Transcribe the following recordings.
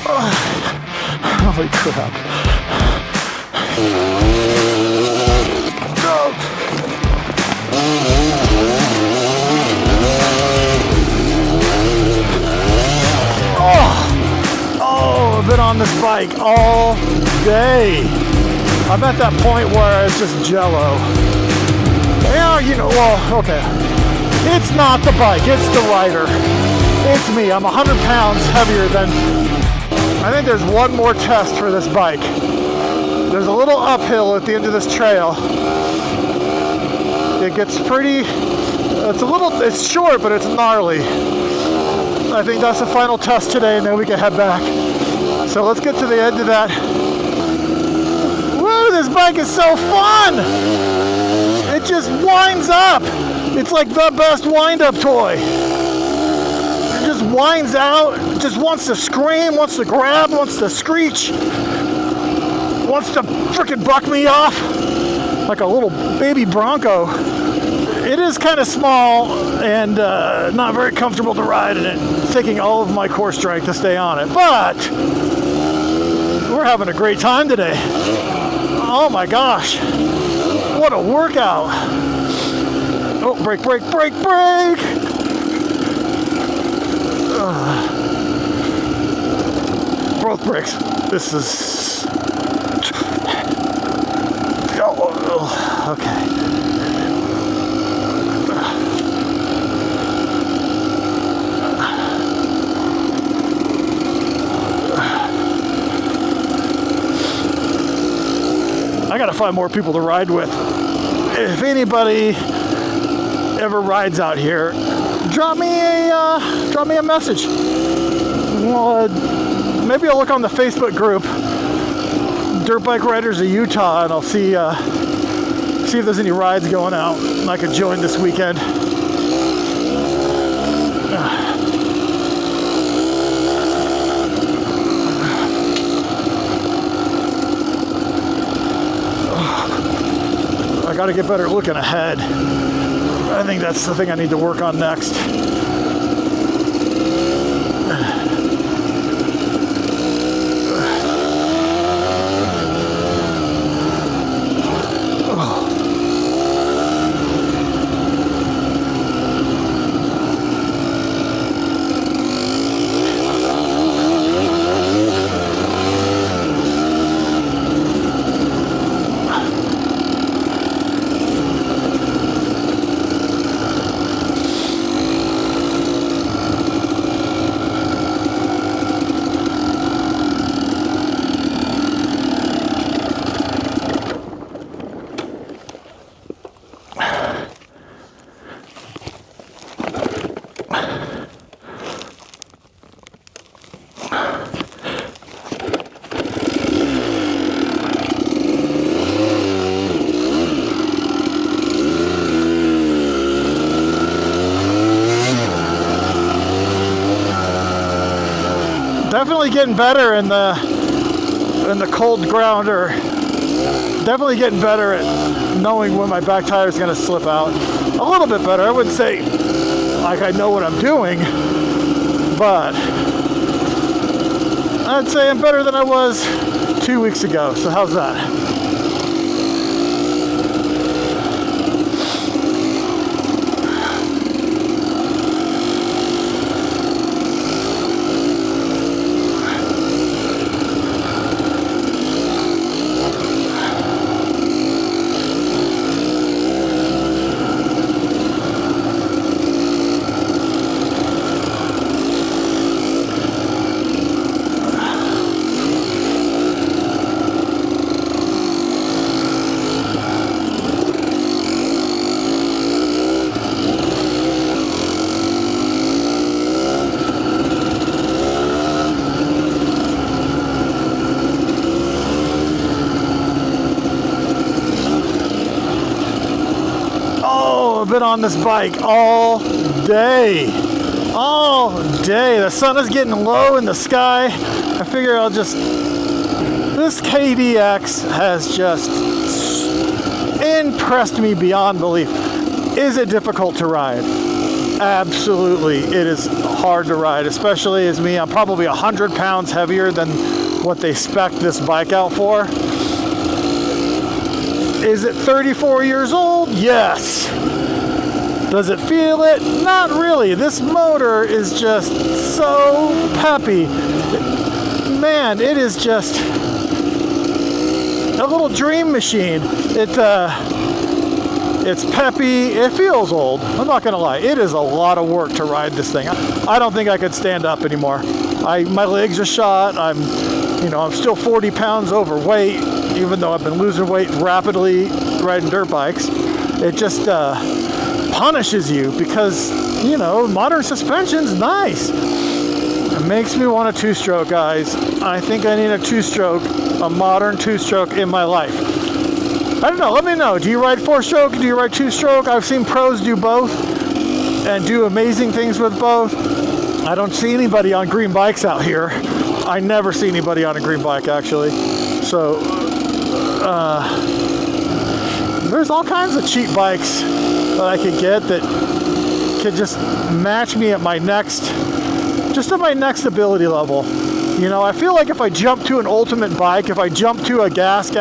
Holy crap. Oh, I've been on this bike all day. I'm at that point where it's just jello. Yeah, you know, well, okay. It's not the bike, it's the rider. It's me. I'm 100 pounds heavier than... I think there's one more test for this bike. There's a little uphill at the end of this trail. It gets pretty... It's short, but it's gnarly. I think that's the final test today, and then we can head back. So let's get to the end of that. Woo, this bike is so fun! It just winds up. It's like the best wind-up toy. It just winds out, just wants to scream, wants to grab, wants to screech, wants to frickin' buck me off like a little baby Bronco. It is kind of small and not very comfortable to ride in it, taking all of my core strength to stay on it, but we're having a great time today. Oh my gosh, what a workout. Oh, brake, brake, brake, brake! Both brakes. This is... Oh, okay. I gotta find more people to ride with. If anybody ever rides out here, drop me a message. Well, maybe I'll look on the Facebook group, Dirt Bike Riders of Utah, and I'll see if there's any rides going out and I could join this weekend. I gotta get better at looking ahead. I think that's the thing I need to work on next. Definitely getting better in the cold ground, or definitely getting better at knowing when my back tire is going to slip out. A little bit better. I wouldn't say like I know what I'm doing, but I'd say I'm better than I was 2 weeks ago. So how's that? Been on this bike all day. The sun is getting low in the sky. I figure this KDX has just impressed me beyond belief. Is it difficult to ride? absolutely, it is hard to ride, especially as me. I'm probably 100 pounds heavier than what they spec this bike out for. Is it 34 years old? Yes. Does it feel it? Not really. This motor is just so peppy. Man, it is just a little dream machine. It's peppy. It feels old. I'm not gonna lie. It is a lot of work to ride this thing. I don't think I could stand up anymore. My legs are shot. I'm still 40 pounds overweight, even though I've been losing weight rapidly riding dirt bikes. It just punishes you because, modern suspension's nice. It makes me want a two-stroke, guys. I think I need a two-stroke, a modern two-stroke in my life. I don't know, let me know. Do you ride four-stroke? Do you ride two-stroke? I've seen pros do both and do amazing things with both. I don't see anybody on green bikes out here. I never see anybody on a green bike, actually. So, there's all kinds of cheap bikes that I could get that could just match me at my next ability level. I feel like if I jump to an ultimate bike, if I jump to a gas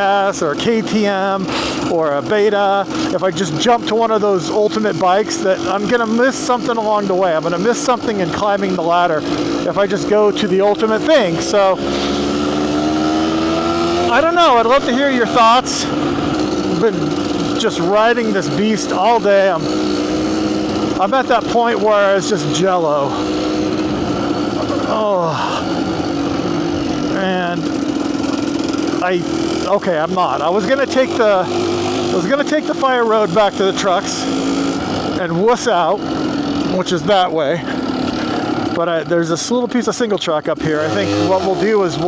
or a KTM or a Beta, if I just jump to one of those ultimate bikes, that I'm gonna miss something along the way. I'm gonna miss something in climbing the ladder if I just go to the ultimate thing. So, I don't know, I'd love to hear your thoughts. I've been just riding this beast all day. I'm at that point where it's just jello. Oh, and I'm not. I was gonna take the fire road back to the trucks and wuss out, which is that way. But there's this little piece of single track up here. I think what we'll do is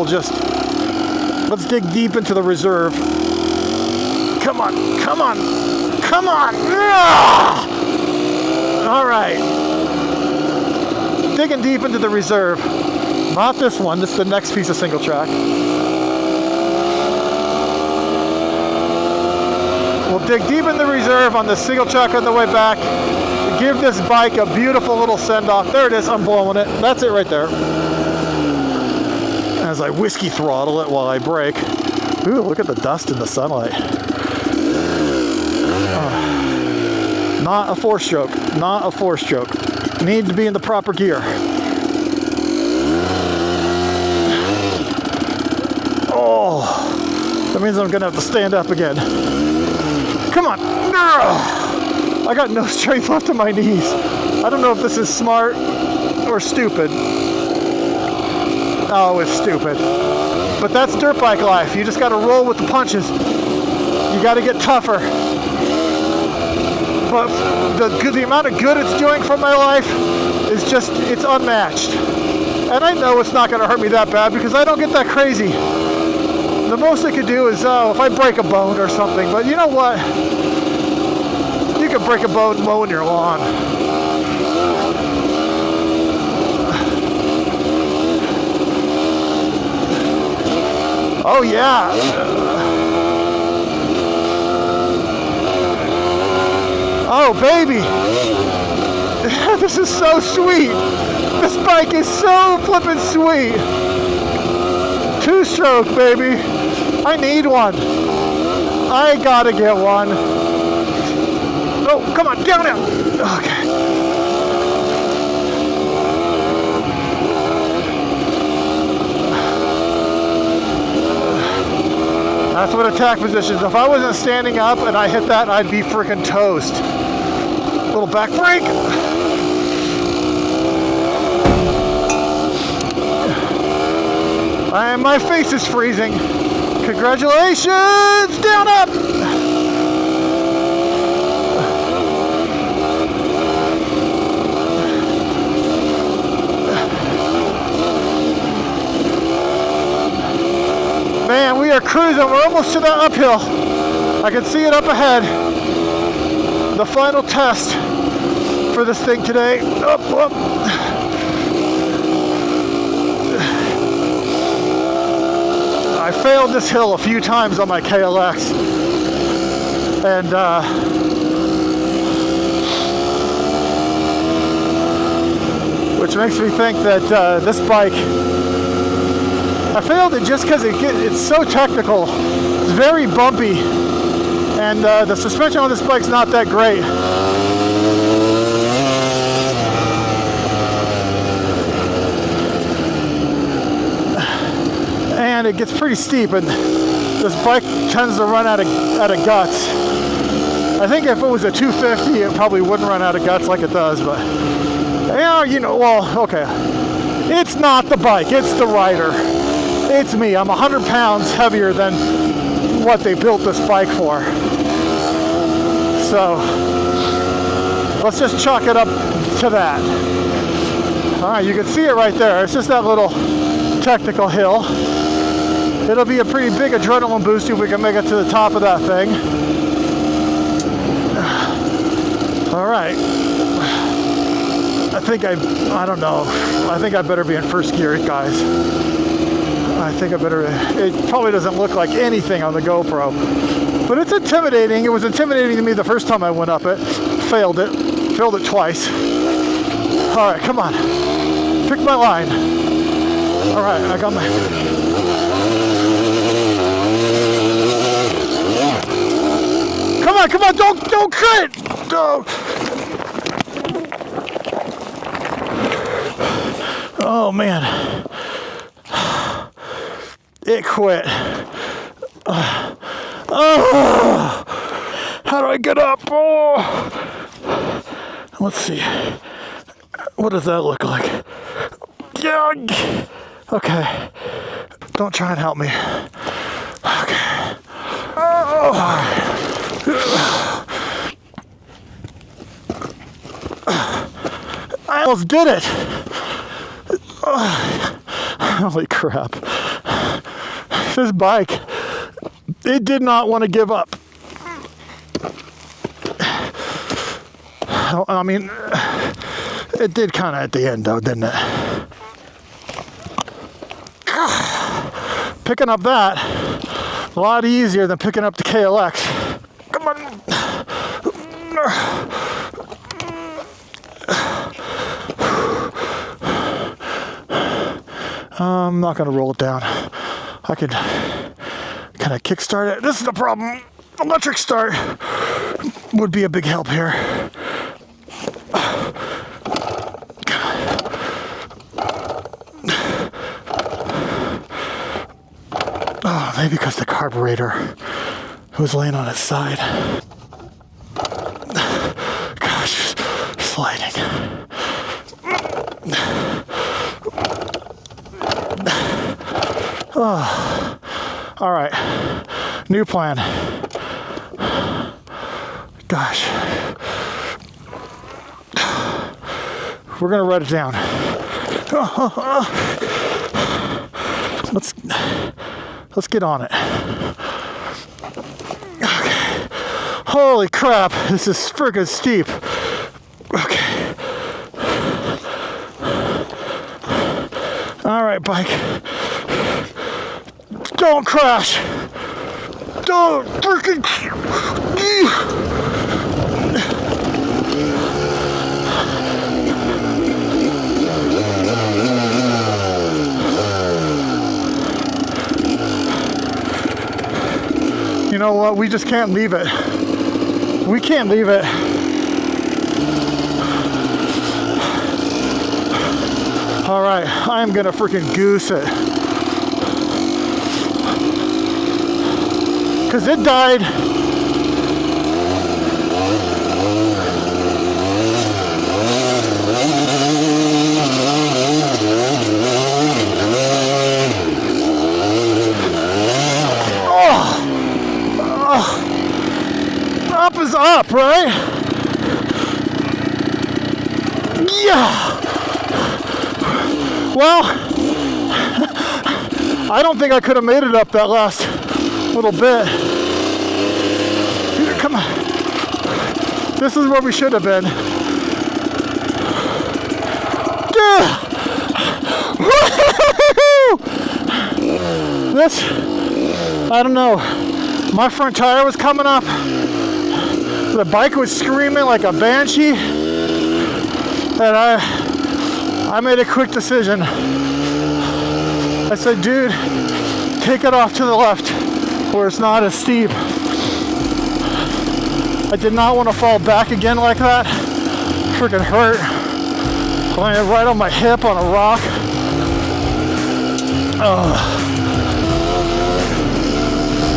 let's dig deep into the reserve. Come on. Ah! All right. Digging deep into the reserve. Not this one. This is the next piece of single track. We'll dig deep in the reserve on the single track on the way back. Give this bike a beautiful little send-off. There it is. I'm blowing it. That's it right there. As I whiskey throttle it while I brake. Ooh, look at the dust in the sunlight. Not a four-stroke. Not a four-stroke. Need to be in the proper gear. Oh, that means I'm gonna have to stand up again. Come on. I got no strength left in my knees. I don't know if this is smart or stupid. Oh, it's stupid. But that's dirt bike life. You just gotta roll with the punches. You gotta get tougher. But the amount of good it's doing for my life is just, it's unmatched. And I know it's not gonna hurt me that bad because I don't get that crazy. The most I could do is, if I break a bone or something, but you know what? You can break a bone mowing your lawn. Oh yeah. Oh baby. This is so sweet. This bike is so flippin' sweet. Two-stroke, baby. I need one. I gotta get one. Oh, come on, down. Okay. That's what attack positions. If I wasn't standing up and I hit that, I'd be freaking toast. Little back brake. And my face is freezing. Congratulations! Down up! Man, we are cruising. We're almost to that uphill. I can see it up ahead. The final test for this thing today. Up. I failed this hill a few times on my KLX, and which makes me think that this bike, I failed it just because it's so technical. It's very bumpy, and the suspension on this bike's not that great. And it gets pretty steep, and this bike tends to run out of guts. I think if it was a 250, it probably wouldn't run out of guts like it does, but yeah, you know, well, okay. It's not the bike, it's the rider. It's me. I'm 100 pounds heavier than what they built this bike for. So let's just chalk it up to that. All right, you can see it right there. It's just that little technical hill. It'll be a pretty big adrenaline boost if we can make it to the top of that thing. All right. I don't know. I think I better be in first gear, guys. I think I better. It probably doesn't look like anything on the GoPro, but it's intimidating. It was intimidating to me the first time I went up it. Failed it twice. All right, come on. Pick my line. All right, I got my. Come on, don't quit! Don't. Oh man, it quit. Oh, how do I get up? Oh, let's see. What does that look like? Yeah. Okay. Don't try and help me. Okay. Oh. I almost did it. Holy crap. This bike, it did not want to give up. I mean, it did kind of at the end though, didn't it? Picking up that, a lot easier than picking up the KLX. Come on. I'm not going to roll it down. I could kind of kickstart it. This is the problem. Electric start would be a big help here. Oh, maybe because the carburetor was laying on its side. Gosh, sliding. Oh. All right, new plan. Gosh, we're gonna write it down. Let's get on it. Okay. Holy crap, this is freaking steep. Okay. All right, bike. Don't crash. Don't freaking. You know what? We just can't leave it. We can't leave it. All right, I'm gonna freaking goose it. Because it died. Up is up, right? Yeah. Well, I don't think I could have made it up that last little bit. Here, come on. This is where we should have been. Yeah. This, I don't know. My front tire was coming up. The bike was screaming like a banshee. And I made a quick decision. I said, dude, take it off to the left where it's not as steep. I did not want to fall back again like that. Freaking hurt. Landed right on my hip on a rock.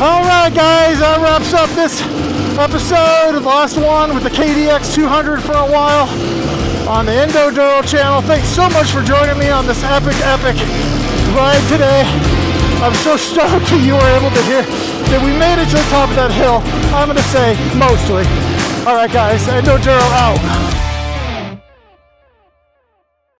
Alright guys, that wraps up this episode, the last one with the KDX200 for a while on the EndoDuro channel. Thanks so much for joining me on this epic ride today. I'm so stoked that you were able to hear that we made it to the top of that hill. I'm going to say mostly. Alright guys, EndoDuro out.